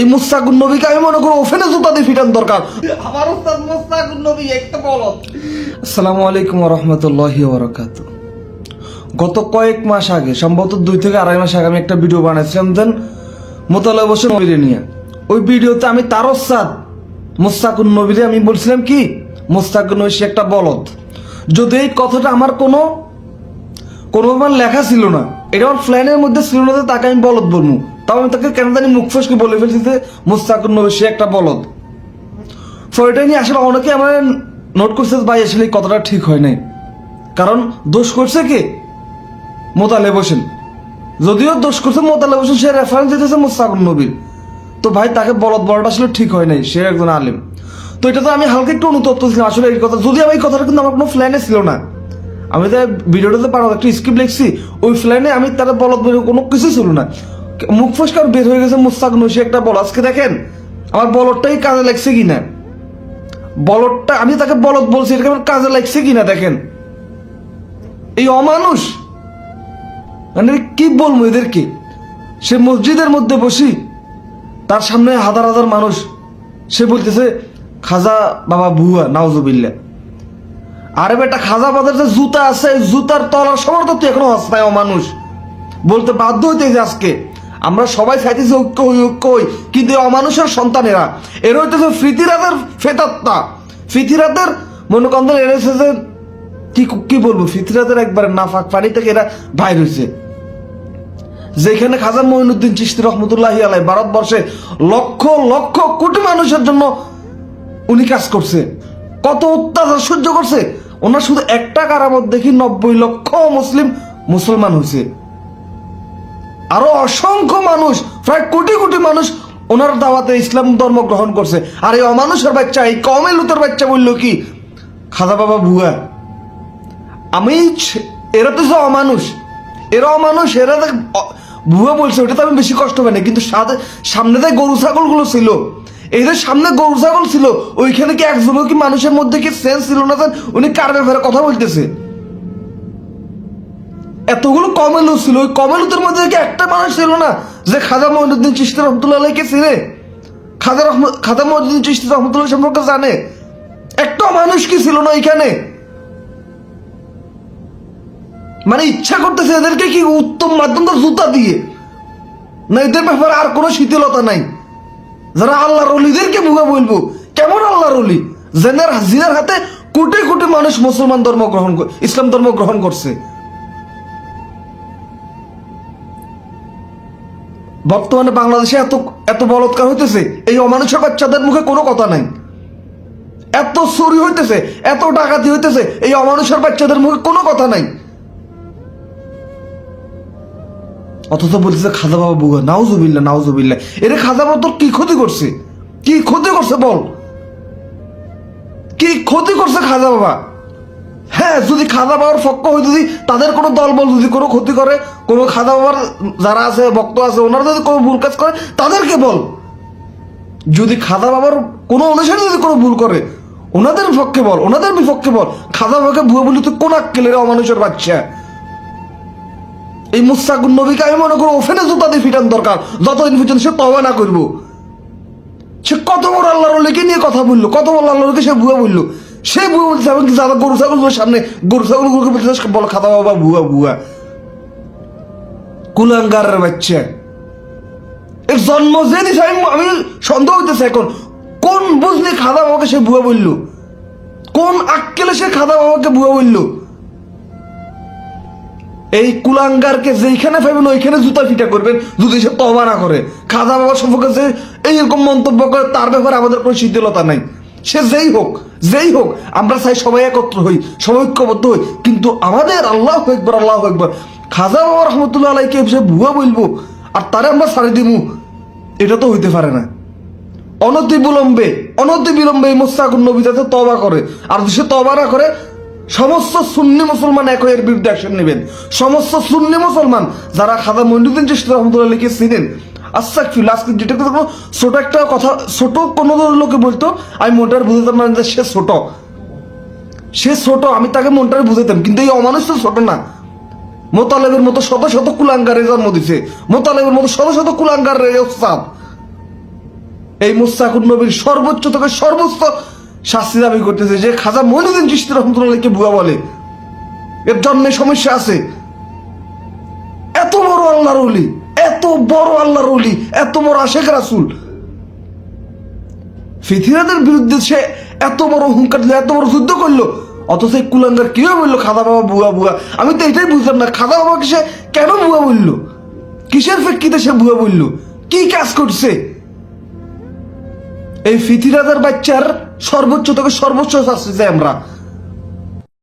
এই মুস্তাকুন নবীকে আমি মনে করি ওফেনে জুতা দিয়ে ফিটান দরকার। আমার উস্তাদ মুস্তাকুন নবী একটা বলত। আসসালামু আলাইকুম ওয়া রাহমাতুল্লাহি ওয়া বারাকাতুহু। গত কয়েক মাস আগে, সম্ভবত 2 থেকে 2.5 মাস আগে আমি একটা ভিডিও বানাইছিলাম দেন মোতালেব হোসেন নবীরে নিয়ে। ওই ভিডিওতে আমি তার উস্তাদ মুস্তাকুন নবীরে আমি বলছিলাম কি মুস্তাকুন নবী সে একটা বলদ। যদি এই কথাটা আমার কোনো লেখা ছিল না, এটা আমার প্ল্যানের মধ্যে ছিল না, তাকে আমি বলদ বলবো, তাও আমি তাকে কেন জানি মুখ ফসকে বলে ফেলছি যে মুস্তাকুন নবী সে একটা বলদ। তো এটা নিয়ে আসলে অনেকে আমার নোট করছে ভাই আসলে এই কথাটা ঠিক হয় নাই, কারণ দোষ করছে কে? মোতালেব হোসেন। যদিও দোষ করছে মোতালেব হোসেন, সে রেফারেন্স দিতেছে মুস্তাকুন নবীর। তো ভাই তাকে বলদ বলাটা আসলে ঠিক হয় নাই, সে একজন আলেম। তো এটা তো আমি হালকা একটু অনুতপ্ত ছিলাম আসলে এই কথা, যদি আমি এই কথাটা কিন্তু আমার কোনো প্ল্যানে ছিল না। আমি তো ভিডিওটাতে পারো একটা স্ক্রিপ্ট লিখছি, ওই প্ল্যানে আমি তারা বলদ বলে কোনো কিছু ছিল না। মুখ ফসকার বের হয়ে গেছে মুস্তাকুন নবী সে একটা বলদ। আজকে দেখেন আমার বলদটাই কাজে লাগছে কিনা, বলদটা আমি তাকে বলদ বলছি এটা আমার কাজে লাগছে কিনা দেখেন। এই অমানুষ মানে কি বলবো এদেরকে। সে মসজিদের মধ্যে বসি, তার সামনে হাজার হাজার মানুষ, সে বলতেছে খাজা বাবা ভুয়া, নাউজুবিল্লাহ। আরে বেটা, খাজা বাবার যে জুতা আছে, জুতার তলার সমর্থ তুই এখনো হস্তায় অমানুষ বলতে বাধ্য হইতেছে। আজকে আমরা সবাই চাইতেছি ঐক্য হই ঐক্য হই, কিন্তু অমানুষের সন্তানেরা এরা হইতেছে ফিতিরাতের ফেতাত্তা, ফিতিরাতের মনোকন্দল এরা হচ্ছে যে কি বলবো, ফিতরাতের একবারে নাফাক পানি থেকে এরা বাইর হয়েছে। যেখানে খাজা মঈনুদ্দিন চিশতি রহমতুল্লাহি আলাইহি ভারতবর্ষে লক্ষ লক্ষ কোটি মানুষের জন্য উনি কাজ করছে, কত অত্যাচার সহ্য করছে। ওনার শুধু একটা কারামত দেখি 90 লক্ষ মুসলমান হয়েছে, আরো অসংখ্য মানুষ, প্রায় কোটি কোটি মানুষ ওনার দাওয়াতে ইসলাম ধর্ম গ্রহণ করছে। আর এই অমানুষের বাচ্চা, এই কমে লুতের বাচ্চা বললো কি খাজা বাবা ভুয়া। আমি এরা তো অমানুষ, এরা অমানুষ, এরা ভুয়া বলছে, ওটা তো আমি বেশি কষ্ট পাই না। কিন্তু সামনে যে গরু ছাগল গুলো ছিল, এই যে সামনে গরু ছাগল ছিল, ওইখানে কি একজনও কি মানুষের মধ্যে কি সেন্স ছিল না? উনি কার ব্যাপারে কথা বলতেছে? এতগুলো কমেলু ছিল, ওই কমেলুদের মধ্যে কি একটা মানুষ ছিল না যে খাজা মঈনুদ্দিন চিশতি রহমতুল্লাহ আলাইহিকে চিনে, খাজা মঈনুদ্দিন চিশতি রহমতুল্লাহ সম্পর্কে জানে? একটা মানুষ কি ছিল না এখানে? মানে ইচ্ছা করতেছে এদেরকে কি উত্তম মাধ্যম জুতা দিয়ে, না এদের ব্যাপারে আর কোনো শীতলতা নাই। যারা আল্লাহর ওলিদেরকে ভুয়া বলবো, কেমন আল্লাহর ওলি? জিনের হাতে কোটি কোটি মানুষ মুসলমান ধর্ম গ্রহণ, ইসলাম ধর্ম গ্রহণ করছে। বর্তমানে বাংলাদেশে এত এত বলৎকার হইতেছে, এই অমানুষের বাচ্চাদের মুখে কোনো কথা নাই। এত চুরি হইতেছে, এত ডাকাতি হইতেছে, এই অমানুষের বাচ্চাদের মুখে কোনো কথা নাই। অথচ বলতেছে খাজা বাবা বুয়া, নাউজুবিল্লাহ নাউজুবিল্লাহ। এর খাজা বাবা তোর কি ক্ষতি করছে? কি ক্ষতি করছে বল, কি ক্ষতি করছে খাজা বাবা? হ্যাঁ, যদি খাজা বাবার পক্ষ হয়ে যদি তাদের কোনো দল বল যদি কোনো ক্ষতি করে, কোনো খাজা বাবার যারা আছে ভক্ত আছে ওনারা যদি কোনো ভুল কাজ করে তাদেরকে বল। যদি খাজা বাবার কোনো অনুসারী যদি কোনো ভুল করে ওনাদের পক্ষে বল, ওনাদের বিপক্ষে বল। খাজা বাবাকে ভুয়া বলি তুই কোন আক্কেলের অমানুষের বাচ্চা। এই মুস্তাকুন নবীকে আমি মনে করি ওফেনে জুতা দিয়ে ফিটান দরকার, যতদিন পর্যন্ত সে তওবা না করবো। সে কত বড় আল্লাহর ওলিকে নিয়ে কথা বললো, কত বড় আল্লাহর ওলিকে সে ভুয়া বললো। সে ভুয়া বলছে এমনকি যারা গরু ছাগলগুলোর সামনে গরু ছাগলগুলোকে বলছে বল খাদা বাবা ভুয়া ভুয়া, কুলাঙ্গারের বাচ্চা। এর জন্ম যে দিছে আমি সন্দেহ হইতেছে এখন কোন বুঝলি খাদা বাবাকে সে ভুয়া বললো, কোন আক্কেলে সে খাদা বাবাকে ভুয়া বললো। এই কুলাঙ্গারকে যেইখানে পাবেন ওইখানে জুতা ফিটা করবেন যদি সে তওবা না করে। খাজা বাবার সম্পর্কে যে এইরকম মন্তব্য করে তার ব্যাপারে আমাদের কোনো শীতলতা নাই। সে যেই হোক আমরা চাই সবাই একত্র হই, সবাই ঐক্যবদ্ধ হই, কিন্তু আমাদের আল্লাহু আকবার আল্লাহু আকবার খাজা বাবা রহমতুল্লাহ আলাইহিকে সে ভুয়া বলবো আর তারে আমরা ছাড়ি দিব, এটা তো হইতে পারে না। অনতি বিলম্বে এই মুস্তাকুন নবী যাতে তওবা করে, আর যদি সে তওবা না করে সমস্ত সুন্নি মুসলমান এক এর বিরুদ্ধে অ্যাকশন নেবেন। সমস্ত সুন্নি মুসলমান যারা খাজা মঈনুদ্দিন চিশতি রহমতুল্লাহ আলাইহিকে চিনেন, আস্তাগফিরুল্লাহ, আজকে যেটা কোনো ছোট একটা কথা, ছোট কোনো লোকে বলতো আমি মনটার বুঝাতাম না যে সে ছোট, আমি তাকে মনটারে বুঝাতাম, কিন্তু এই অমানুষ তো ছোট না। মোতালেবের মতো শত শত কুলাঙ্গারের জন্ম দিছে, মোতালেবের মতো শত শত কুলাঙ্গারের ওস্তাদ। এই মুস্তাকুর নবীর সর্বোচ্চ থেকে সর্বোচ্চ শাস্তি দাবি করতেছে যে খাজা মঈনুদ্দিন চিশতি রহমতুল্লাহকে ভুয়া বলে। এর জন্মে সমস্যা আছে। এত বড় আল্লাহর ওলি, এত বড় আল্লাহর ওলি, এত বড় আশেক রাসূল, ফিতরাদের বিরুদ্ধে সে এত বড় হুঙ্কার দিল, এত বড় যুদ্ধ করলো, অথচ এই কুলাঙ্গার কিভাবে বললো খাজা বাবা ভুয়া ভুয়া? আমি তো এটাই বুঝলাম না, খাজা বাবাকে সে কেন ভুয়া বললো? কিসের প্রেক্ষিতে সে ভুয়া বললো? কি কাজ করছে? এই ফিতরাদের বাচ্চার সর্বোচ্চ থেকে সর্বোচ্চ শাস্তি চাই আমরা।